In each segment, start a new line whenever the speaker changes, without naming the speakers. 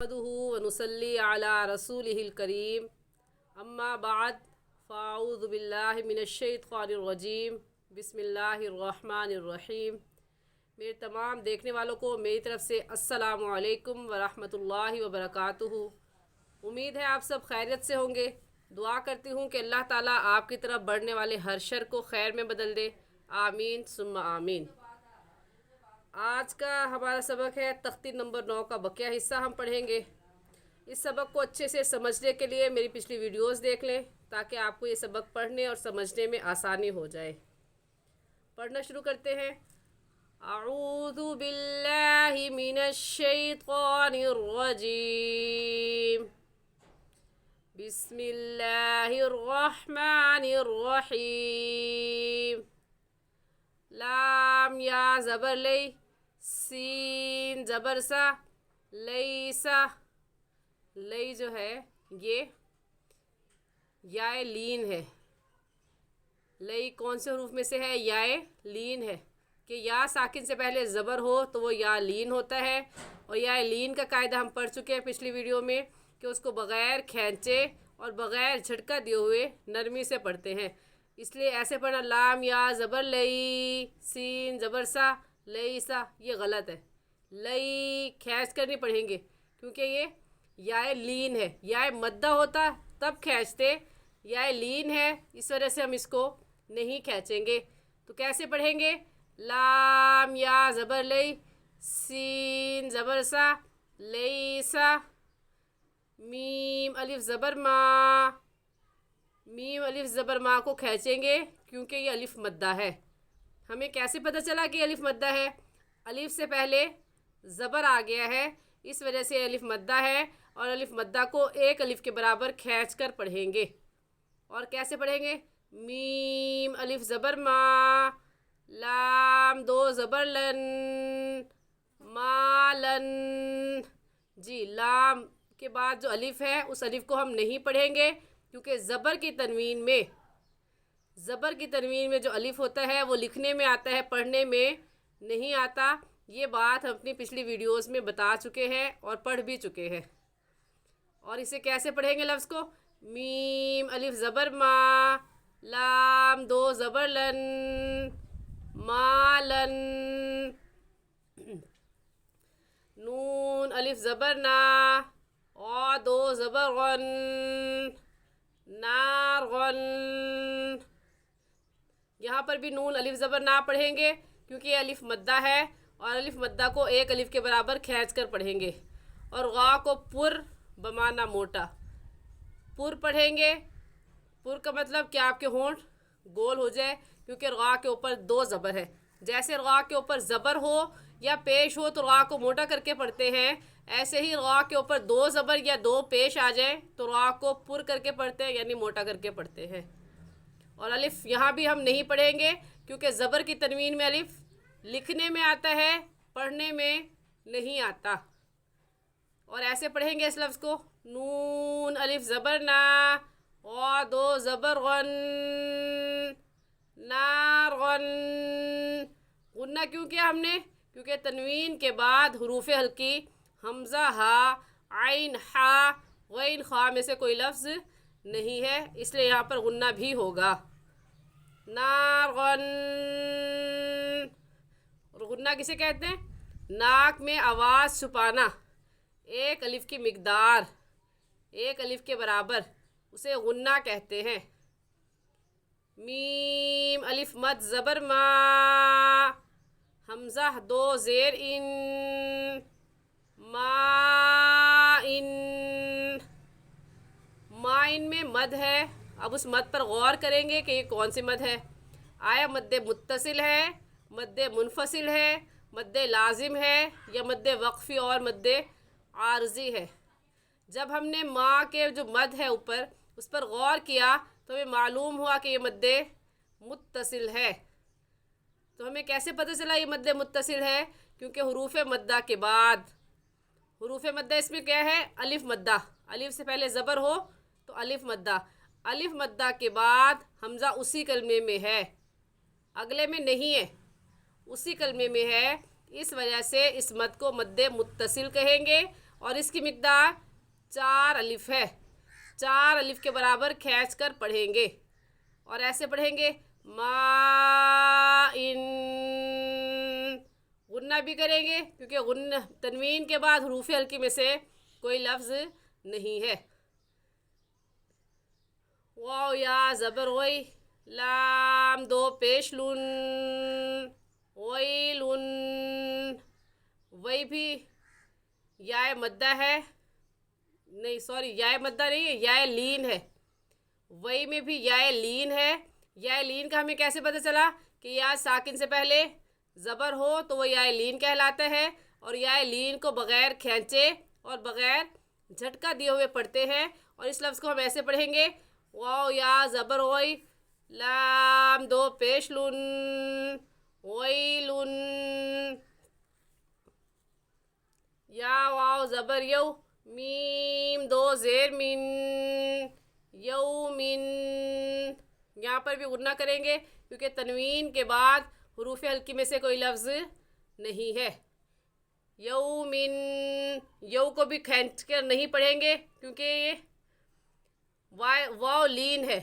नहमदुहु व नुसल्ली अला रसूलिहिल करीम अम्मा बाद फ़ाऊज़ु बिल्लाहि मिनश्शैतानिर रजीम बिस्मिल्लाहिर रहमानिर रहीम। मेरे तमाम देखने वालों को मेरी तरफ़ से अस्सलामु अलैकुम व रहमतुल्लाहि व बरकातुहू। उम्मीद है आप सब खैरियत से होंगे। दुआ करती हूँ कि अल्लाह ताला आपकी तरफ बढ़ने वाले हर शर को खैर में बदल दे। आमीन सुम्मा आमीन। आज का हमारा सबक है तख्ती नंबर 9 का बकिया हिस्सा हम पढ़ेंगे। इस सबक को अच्छे से समझने के लिए मेरी पिछली वीडियोस देख लें ताकि आपको ये सबक पढ़ने और समझने में आसानी हो जाए। पढ़ना शुरू करते हैं। अऊज़ु बिल्लाहि मिनश्शैतानिर रजीम बिस्मिल्लाहिर रहमानिर रहीम। लाम या ज़बर लई, सीन ज़बर सा, लईसा। लई जो है ये याए लीन है। लई कौन से हरूफ में से है? याए लीन है कि या साकिन से पहले ज़बर हो तो वो या लीन होता है। और याए लीन का कायदा हम पढ़ चुके हैं पिछली वीडियो में कि उसको बग़ैर खींचे और बग़ैर झटका दिए हुए नरमी से पढ़ते हैं। इसलिए ऐसे पढ़ना लाम या ज़बर लई, सीन ज़बर सा, लई सा, ये गलत है। लई खींच कर नहीं पढ़ेंगे क्योंकि ये याए लीन है। याए मद्दा होता तब खींचते, याए लीन है इस वजह से हम इसको नहीं खींचेंगे। तो कैसे पढ़ेंगे? लाम या ज़बर लई, सीन ज़बर सा, लई सा, मीम अलिफ ज़बर मा। मीम अलिफ ज़बर मा को खींचेंगे क्योंकि ये अलिफ मद्दा है। हमें कैसे पता चला कि अलिफ मद्दा है? अलिफ से पहले ज़बर आ गया है, इस वजह से अलिफ मद्दा है। और अलिफ मद्दा को एक अलिफ के बराबर खींच कर पढ़ेंगे। और कैसे पढ़ेंगे? मीम अलिफ ज़बर मा, लाम दो ज़बर लन, मालन। जी, लाम के बाद जो अलिफ है उस अलिफ को हम नहीं पढ़ेंगे क्योंकि ज़बर की तनवीन में जो अलिफ होता है वो लिखने में आता है, पढ़ने में नहीं आता। ये बात हम अपनी पिछली वीडियोस में बता चुके हैं और पढ़ भी चुके हैं। और इसे कैसे पढ़ेंगे लफ्ज़ को? मीम अलिफ ज़बर मा, लाम दो ज़बर लन, मालन। नून अलिफ ज़बर ना, और दो ज़बर गन, नार गन। यहाँ पर भी नून अलिफ ज़बर ना पढ़ेंगे क्योंकि ये अलिफ मद्दा है और अलिफ मद्दा को एक अलिफ के बराबर खींच कर पढ़ेंगे। और गा को पुर बमाना मोटा, पुर पढ़ेंगे। पुर का मतलब कि आपके होंठ गोल हो जाए क्योंकि गा के ऊपर दो ज़बर है। जैसे गा के ऊपर ज़बर हो या पेश हो तो गा को मोटा करके पढ़ते हैं, ऐसे ही गा के ऊपर दो ज़बर या दो पेश आ जाए तो गा को पुर करके पढ़ते हैं, यानी मोटा करके पढ़ते हैं। और अलिफ यहाँ भी हम नहीं पढ़ेंगे क्योंकि ज़बर की तनवीन में अलिफ लिखने में आता है, पढ़ने में नहीं आता। और ऐसे पढ़ेंगे इस लफ्ज़ को, नून अलिफ ज़बर ना, और दो ज़बर गन, नार गन। गुन्ना क्यों किया हमने? क्योंकि तनवीन के बाद हुरूफ़ हल्की हमज़ा हा, आइन हा, गैन खा में से कोई लफ्ज़ नहीं है, इसलिए यहाँ पर गुन्ना भी होगा। नार गन। और गुन्ना किसे कहते हैं? नाक में आवाज़ छुपाना, एक अलिफ की मिकदार एक अलिफ के बराबर, उसे गुन्ना कहते हैं। मीम अलिफ मद ज़बर मा, हमज़ा दो ज़ेर इन, मा इन। मा इन में मद है। अब उस मद पर गौर करेंगे कि ये कौन सी मद है। आया मद्दे मुत्तसिल है, मद्दे मुनफसिल है, मद्दे लाजिम है, या मद्दे वक्फ़ी और मद्दे आर्जी है। जब हमने माँ के जो मद है ऊपर उस पर गौर किया तो हमें मालूम हुआ कि ये मद्दे मुत्तसिल है। तो हमें कैसे पता चला ये मद्दे मुत्तसिल है? क्योंकि हुरूफ़ मद्दा के बाद, हुरूफ़ मद्दा इसमें क्या है? अलिफ मद्दा। अलिफ से पहले ज़बर हो तो अलिफ मद्दा। अलिफ मद्दा के बाद हमज़ा उसी कलमे में है, अगले में नहीं है, उसी कलमे में है। इस वजह से इस मद को मद्दे मुत्तसिल कहेंगे اور اس کی مقدار 4 الف ہے. 4 الف کے برابر کھینچ کر پڑھیں گے اور ایسے پڑھیں گے ما ان. غنہ بھی کریں گے کیونکہ تنوین کے بعد حروف ہلکی میں سے کوئی لفظ نہیں ہے. واو یا زبر وئی، لام دو پیش لن، ویلن. وہی بھی یائے مدہ ہے، نہیں سوری یائے مدہ نہیں ہے، یائے لین ہے. وہی میں بھی یائے لین ہے. یائے لین کا ہمیں کیسے پتہ چلا کہ یا ساکن سے پہلے زبر ہو تو وہ یائے لین کہلاتا ہے، اور یائے لین کو بغیر کھینچے اور بغیر جھٹکا دیے ہوئے پڑھتے ہیں. اور اس لفظ کو ہم ایسے پڑھیں گے واو یا زبر وئی، لام دو پیش لن، ویلن. یا واو زبر یو، میم دو زیر من، یومن. یہاں پر بھی غنہ کریں گے کیونکہ تنوین کے بعد حروف ہلکی میں سے کوئی لفظ نہیں ہے. یومن. یو کو بھی کھینچ کر نہیں پڑھیں گے کیونکہ یہ واو لین ہے.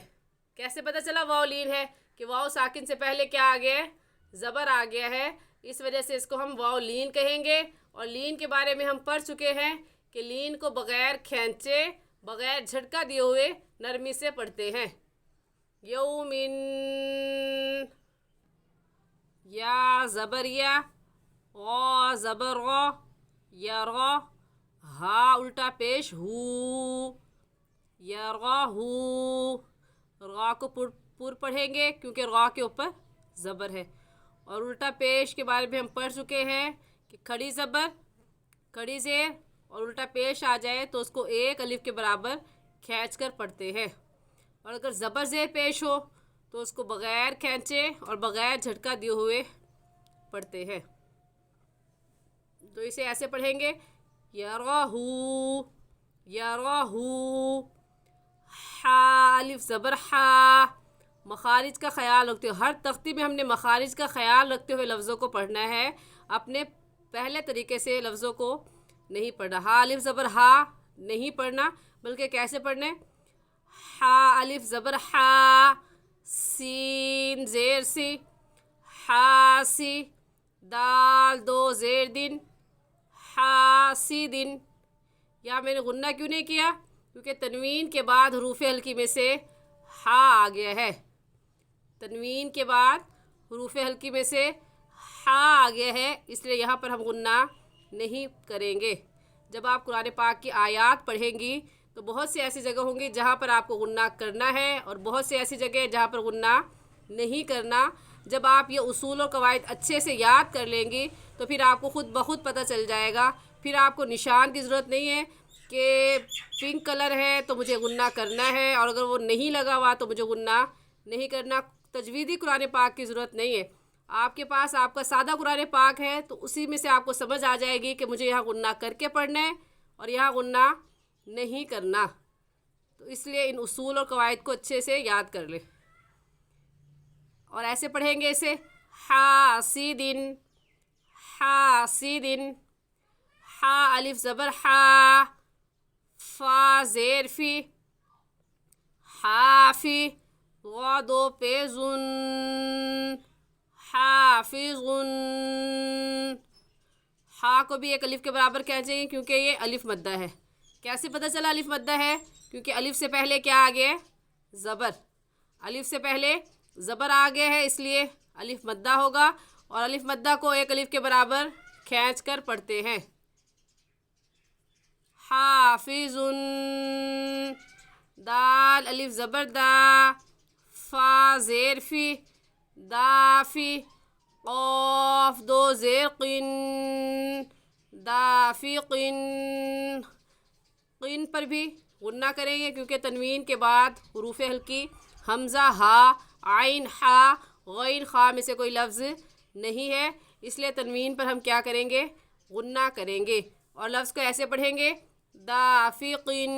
کیسے پتہ چلا واو لین ہے؟ کہ واو ساکن سے پہلے کیا آ گیا ہے؟ زبر آ گیا ہے. اس وجہ سے اس کو ہم واو لین کہیں گے. اور لین کے بارے میں ہم پڑھ چکے ہیں کہ لین کو بغیر کھینچے بغیر جھٹکا دیے ہوئے نرمی سے پڑھتے ہیں. یومن. یا زبر یا، غا زبر غا، یرغا. ہا الٹا پیش ہو، یرغا ہو. را کو پر پڑھیں گے کیونکہ را کے اوپر زبر ہے. اور الٹا پیش کے بارے میں ہم پڑھ چکے ہیں کہ کھڑی زبر کھڑی زیر اور الٹا پیش آ جائے تو اس کو 1 الف کے برابر کھینچ کر پڑھتے ہیں. اور اگر زبر زیر پیش ہو تو اس کو بغیر کھینچے اور بغیر جھٹکا دیے ہوئے پڑھتے ہیں. تو اسے ایسے پڑھیں گے یرغہو، یرغہو. ہا الف زبر ہا. مخارج کا خیال رکھتے ہوئے، ہر تختی میں ہم نے مخارج کا خیال رکھتے ہوئے لفظوں کو پڑھنا ہے. اپنے پہلے طریقے سے لفظوں کو نہیں پڑھنا. ہا الف زبر ہا نہیں پڑھنا بلکہ کیسے پڑھنے؟ ہا الف زبر ہا، سین زیر سی، ہا سی. دال دو زیر دن، ہا سی دن. یا میں نے غنہ کیوں نہیں کیا؟ کیونکہ تنوین کے بعد حروف ہلکی میں سے ہا آ گیا ہے. تنوین کے بعد حروف ہلکی میں سے ہا آ گیا ہے، اس لیے یہاں پر ہم غنہ نہیں کریں گے. جب آپ قرآن پاک کی آیات پڑھیں گی تو بہت سی ایسی جگہ ہوں گی جہاں پر آپ کو غنہ کرنا ہے اور بہت سی ایسی جگہ جہاں پر غنہ نہیں کرنا. جب آپ یہ اصول و قواعد اچھے سے یاد کر لیں گی تو پھر آپ کو خود بخود پتہ چل جائے گا. پھر آپ کو نشان کی ضرورت نہیں ہے کہ پنک کلر ہے تو مجھے غنہ کرنا ہے اور اگر وہ نہیں لگا ہوا تو مجھے غنہ نہیں کرنا. تجویدی قرآن پاک کی ضرورت نہیں ہے. آپ کے پاس آپ کا سادہ قرآن پاک ہے تو اسی میں سے آپ کو سمجھ آ جائے گی کہ مجھے یہاں غنہ کر کے پڑھنا ہے اور یہاں غنہ نہیں کرنا. تو اس لیے ان اصول اور قواعد کو اچھے سے یاد کر لیں. اور ایسے پڑھیں گے اسے حاسدن، حاسدن. ہا الف زبر ہا، فا زیر فی، حافی. غا دو پیزن، حافظن. ہا کو بھی 1 الف کے برابر کھینچیں گے کیونکہ یہ الف مدہ ہے. کیسے پتہ چلا الف مدہ ہے؟ کیونکہ الف سے پہلے کیا آ گیا ہے؟ زبر. الف سے پہلے زبر آ گیا ہے اس لیے الف مدہ ہوگا، اور الف مدہ کو 1 الف کے برابر کھینچ کر پڑھتے ہیں. حافظن. دال الف زبر دا، فا زیر فی، دافی. قاف دو زیر قن، دافقن. قن پر بھی غنہ کریں گے کیونکہ تنوین کے بعد حروف ہلکی حمزہ ہا، عین ہا، غین خا میں سے کوئی لفظ نہیں ہے، اس لیے تنوین پر ہم کیا کریں گے؟ غنہ کریں گے. اور لفظ کو ایسے پڑھیں گے دافقن.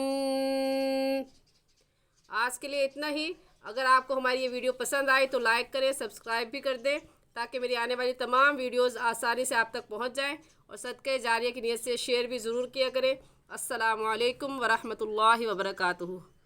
آج کے لیے اتنا ہی. اگر آپ کو ہماری یہ ویڈیو پسند آئی تو لائک کریں، سبسکرائب بھی کر دیں تاکہ میری آنے والی تمام ویڈیوز آسانی سے آپ تک پہنچ جائیں، اور صدقہ جاریہ کی نیت سے شیئر بھی ضرور کیا کریں۔ السلام علیکم ورحمۃ اللہ وبرکاتہ۔